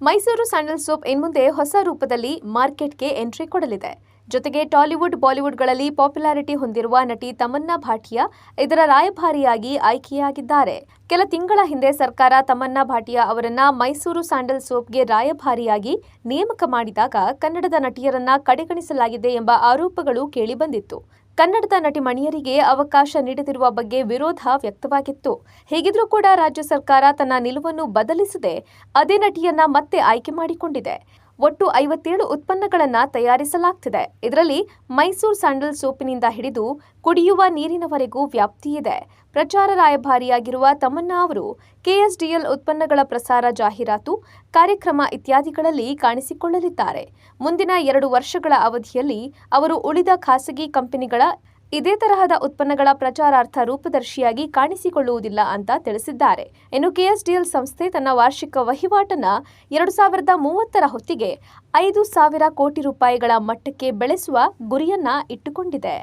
Mysuru sandal soap ಇನ್ಮುಂದೆ ಹೊಸ ರೂಪದಲ್ಲಿ ಮಾರ್ಕೆಟ್ಗೆ ಎಂಟ್ರಿ ಕೊಡಲಿದೆ. ಜೊತೆಗೆ ಟಾಲಿವುಡ್, ಬಾಲಿವುಡ್ಗಳಲ್ಲಿ ಪಾಪ್ಯುಲಾರಿಟಿ ಹೊಂದಿರುವ ನಟಿ ತಮನ್ನಾ ಭಾಟಿಯಾ ಇದರ ರಾಯಭಾರಿಯಾಗಿ ಆಯ್ಕೆಯಾಗಿದ್ದಾರೆ. ಕೆಲ ತಿಂಗಳ ಹಿಂದೆ ಸರ್ಕಾರ ತಮನ್ನಾ ಭಾಟಿಯಾ ಅವರನ್ನ ಮೈಸೂರು ಸ್ಯಾಂಡಲ್ ಸೋಪ್ಗೆ ರಾಯಭಾರಿಯಾಗಿ ನೇಮಕ ಮಾಡಿದಾಗ ಕನ್ನಡದ ನಟಿಯರನ್ನ ಕಡೆಗಣಿಸಲಾಗಿದೆ ಎಂಬ ಆರೋಪಗಳು ಕೇಳಿಬಂದಿತ್ತು. ಕನ್ನಡದ ನಟಿ ಮಣಿಯರಿಗೆ ಅವಕಾಶ ನೀಡದಿರುವ ಬಗ್ಗೆ ವಿರೋಧ ವ್ಯಕ್ತವಾಗಿತ್ತು. ಹೀಗಿದ್ರೂ ಕೂಡ ರಾಜ್ಯ ಸರ್ಕಾರ ತನ್ನ ನಿಲುವನ್ನು ಬದಲಿಸದೆ ಅದೇ ನಟಿಯನ್ನ ಮತ್ತೆ ಆಯ್ಕೆ ಮಾಡಿಕೊಂಡಿದೆ. ಒಟ್ಟು 57 ಉತ್ಪನ್ನಗಳನ್ನು ತಯಾರಿಸಲಾಗ್ತಿದೆ. ಇದರಲ್ಲಿ ಮೈಸೂರು ಸ್ಯಾಂಡಲ್ ಸೋಪಿನಿಂದ ಹಿಡಿದು ಕುಡಿಯುವ ನೀರಿನವರೆಗೂ ವ್ಯಾಪ್ತಿ ಇದೆ. ಪ್ರಚಾರ ರಾಯಭಾರಿಯಾಗಿರುವ ತಮನ್ನಾ ಅವರು ಕೆಎಸ್ಡಿಎಲ್ ಉತ್ಪನ್ನಗಳ ಪ್ರಸಾರ, ಜಾಹೀರಾತು, ಕಾರ್ಯಕ್ರಮ ಇತ್ಯಾದಿಗಳಲ್ಲಿ ಕಾಣಿಸಿಕೊಳ್ಳಲಿದ್ದಾರೆ. ಮುಂದಿನ 2 ವರ್ಷಗಳ ಅವಧಿಯಲ್ಲಿ ಅವರು ಉಳಿದ ಖಾಸಗಿ ಕಂಪನಿಗಳ ಇದೇ ತರಹದ ಉತ್ಪನ್ನಗಳ ಪ್ರಚಾರಾರ್ಥ ರೂಪದರ್ಶಿಯಾಗಿ ಕಾಣಿಸಿಕೊಳ್ಳುವುದಿಲ್ಲ ಅಂತ ತಿಳಿಸಿದ್ದಾರೆ. ಇನ್ನು ಕೆಎಸ್ಡಿಎಲ್ ಸಂಸ್ಥೆ ತನ್ನ ವಾರ್ಷಿಕ ವಹಿವಾಟನ್ನ 2030ರ ಹೊತ್ತಿಗೆ 5,000 ಕೋಟಿ ರೂಪಾಯಿಗಳ ಮಟ್ಟಕ್ಕೆ ಬೆಳೆಸುವ ಗುರಿಯನ್ನ ಇಟ್ಟುಕೊಂಡಿದೆ.